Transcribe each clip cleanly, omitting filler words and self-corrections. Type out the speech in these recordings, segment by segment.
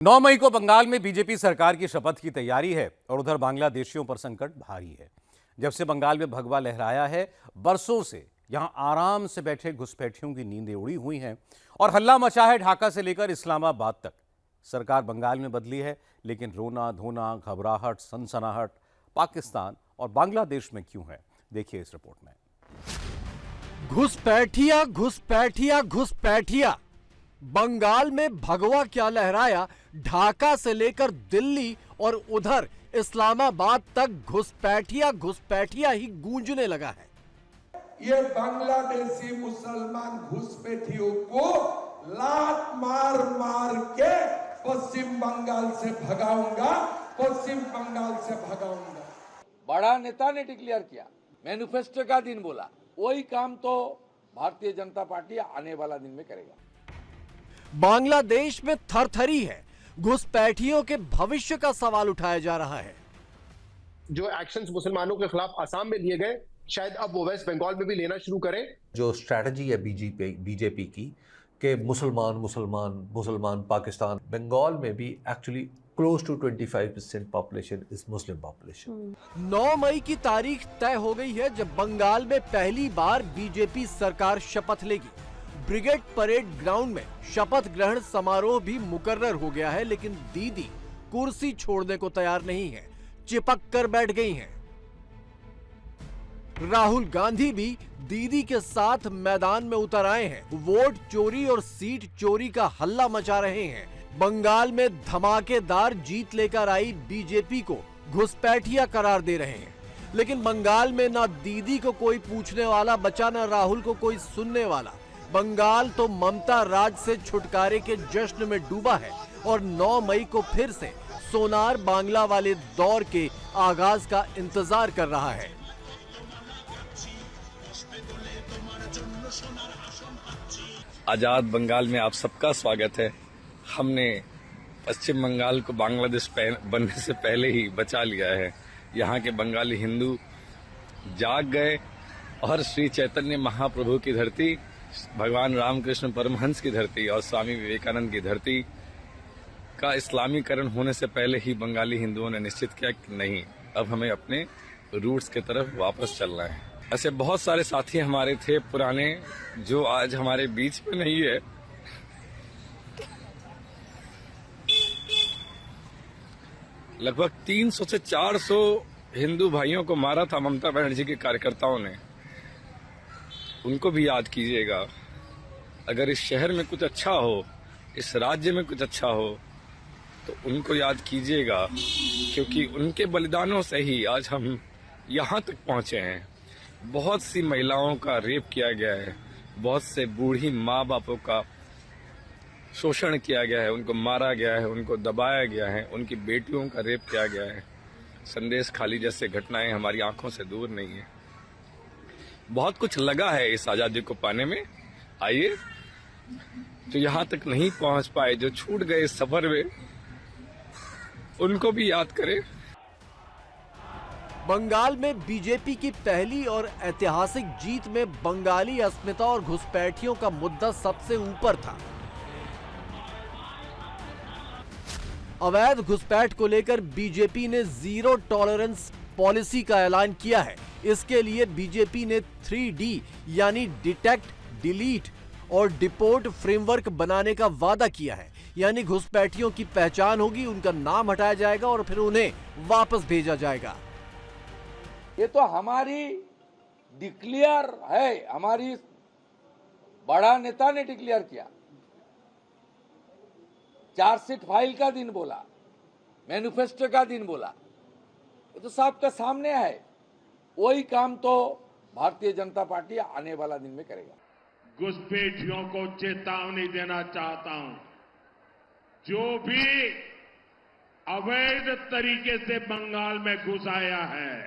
9 मई को बंगाल में बीजेपी सरकार की शपथ की तैयारी है और उधर बांग्लादेशियों पर संकट भारी है। जब से बंगाल में भगवा लहराया है, बरसों से यहां आराम से बैठे घुसपैठियों की नींदें उड़ी हुई हैं और हल्ला मचा है ढाका से लेकर इस्लामाबाद तक। सरकार बंगाल में बदली है, लेकिन रोना धोना, घबराहट, सनसनाहट पाकिस्तान और बांग्लादेश में क्यों है, देखिए इस रिपोर्ट में। घुसपैठिया घुसपैठिया घुसपैठिया, बंगाल में भगवा क्या लहराया, ढाका से लेकर दिल्ली और उधर इस्लामाबाद तक घुसपैठिया घुसपैठिया ही गूंजने लगा है। ये बांग्लादेशी मुसलमान घुसपैठियों को लात मार मार के पश्चिम बंगाल से भगाऊंगा, पश्चिम बंगाल से भगाऊंगा। बड़ा नेता ने डिक्लेयर किया, मैनिफेस्टो का दिन बोला, वही काम तो भारतीय जनता पार्टी आने वाला दिन में करेगा। बांग्लादेश में थरथरी है, घुसपैठियों के भविष्य का सवाल उठाया जा रहा है। जो एक्शंस मुसलमानों के खिलाफ आसाम में लिए गए, शायद अब वो वेस्ट बंगाल में भी लेना शुरू करें। जो स्ट्रैटेजी है बीजेपी की कि मुसलमान पाकिस्तान, बंगाल में भी actually close to 25% population is Muslim population. 9 मई की तारीख तय हो गई है जब बंगाल में पहली बार बीजेपी सरकार शपथ लेगी। ब्रिगेड परेड ग्राउंड में शपथ ग्रहण समारोह भी मुकर्रर हो गया है, लेकिन दीदी कुर्सी छोड़ने को तैयार नहीं है, चिपक कर बैठ गई हैं। राहुल गांधी भी दीदी के साथ मैदान में उतर आए हैं। वोट चोरी और सीट चोरी का हल्ला मचा रहे हैं। बंगाल में धमाकेदार जीत लेकर आई बीजेपी को घुसपैठिया करार दे रहे हैं, लेकिन बंगाल में ना दीदी को कोई पूछने वाला बचा, ना राहुल को कोई सुनने वाला। बंगाल तो ममता राज से छुटकारे के जश्न में डूबा है और 9 मई को फिर से सोनार बांग्ला वाले दौर के आगाज का इंतजार कर रहा है। आजाद बंगाल में आप सबका स्वागत है। हमने पश्चिम बंगाल को बांग्लादेश बनने से पहले ही बचा लिया है। यहाँ के बंगाली हिंदू जाग गए और श्री चैतन्य महाप्रभु की धरती, भगवान रामकृष्ण परमहंस की धरती और स्वामी विवेकानंद की धरती का इस्लामीकरण होने से पहले ही बंगाली हिंदुओं ने निश्चित किया कि नहीं, अब हमें अपने रूट्स की तरफ वापस चलना है। ऐसे बहुत सारे साथी हमारे थे पुराने जो आज हमारे बीच में नहीं है। लगभग 300 से 400 हिंदू भाइयों को मारा था ममता बनर्जी के कार्यकर्ताओं ने, उनको भी याद कीजिएगा। अगर इस शहर में कुछ अच्छा हो, इस राज्य में कुछ अच्छा हो, तो उनको याद कीजिएगा, क्योंकि उनके बलिदानों से ही आज हम यहाँ तक पहुँचे हैं। बहुत सी महिलाओं का रेप किया गया है, बहुत से बूढ़ी माँ बापों का शोषण किया गया है, उनको मारा गया है, उनको दबाया गया है, उनकी बेटियों का रेप किया गया है। संदेश खाली जैसे घटनाएं हमारी आंखों से दूर नहीं है। बहुत कुछ लगा है इस आजादी को पाने में। आइए, जो यहाँ तक नहीं पहुंच पाए, जो छूट गए इस सफर में, उनको भी याद करें। बंगाल में बीजेपी की पहली और ऐतिहासिक जीत में बंगाली अस्मिता और घुसपैठियों का मुद्दा सबसे ऊपर था। अवैध घुसपैठ को लेकर बीजेपी ने जीरो टॉलरेंस पॉलिसी का ऐलान किया है। इसके लिए बीजेपी ने 3D यानी डिटेक्ट, डिलीट और डिपोर्ट फ्रेमवर्क बनाने का वादा किया है। यानी घुसपैठियों की पहचान होगी, उनका नाम हटाया जाएगा और फिर उन्हें वापस भेजा जाएगा। ये तो हमारी डिक्लेयर है, हमारी बड़ा नेता ने डिक्लेयर किया। चार्जशीट फाइल का दिन बोला, मैनिफेस्टो का दिन बोला, ये तो सबके सामने है। वही काम तो भारतीय जनता पार्टी आने वाला दिन में करेगा। घुसपैठियों को चेतावनी देना चाहता हूं, जो भी अवैध तरीके से बंगाल में घुस आया है,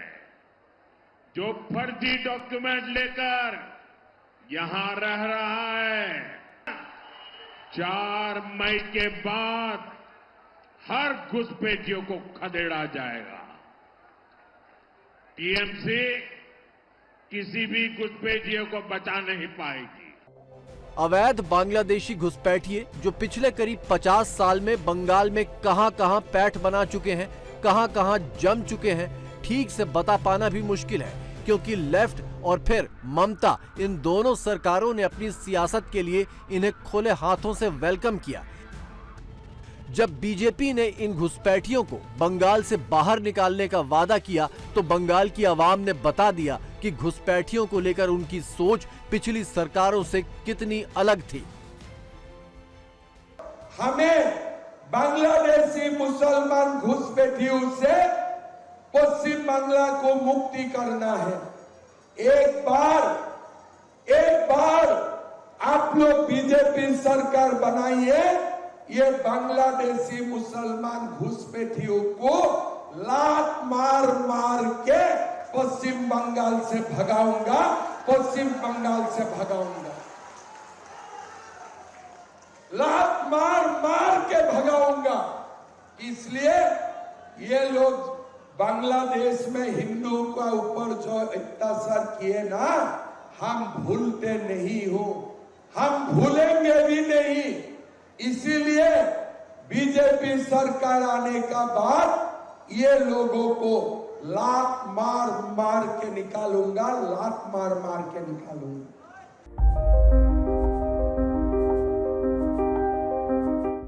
जो फर्जी डॉक्यूमेंट लेकर यहां रह रहा है, 4 मई के बाद हर घुसपैठियों को खदेड़ा जाएगा। टीएमसी किसी भी घुसपैठियों को बचा नहीं पाएगी। अवैध बांग्लादेशी घुसपैठिए जो पिछले करीब 50 साल में बंगाल में कहां-कहां पैठ बना चुके हैं, कहां-कहां जम चुके हैं, ठीक से बता पाना भी मुश्किल है, क्योंकि लेफ्ट और फिर ममता इन दोनों सरकारों ने अपनी सियासत के लिए इन्हें खुले हाथों से वेलकम किया। जब बीजेपी ने इन घुसपैठियों को बंगाल से बाहर निकालने का वादा किया तो बंगाल की आवाम ने बता दिया कि घुसपैठियों को लेकर उनकी सोच पिछली सरकारों से कितनी अलग थी। हमें बांग्लादेशी मुसलमान घुसपैठियों से पश्चिम बांग्ला को मुक्ति करना है। एक बार आप लोग बीजेपी सरकार बनाइए, ये बांग्लादेशी मुसलमान घुसपैठियों को लात मार मार के पश्चिम बंगाल से भगाऊंगा, पश्चिम बंगाल से भगाऊंगा, लात मार मार के भगाऊंगा। इसलिए ये लोग बांग्लादेश में हिंदुओं का ऊपर जो अत्याचार किए ना, हम भूलते नहीं हो, हम भूलेंगे भी नहीं। इसीलिए बीजेपी सरकार आने का बाद ये लोगों को लात मार मार के निकालूंगा, लात मार मार के निकालूंगा।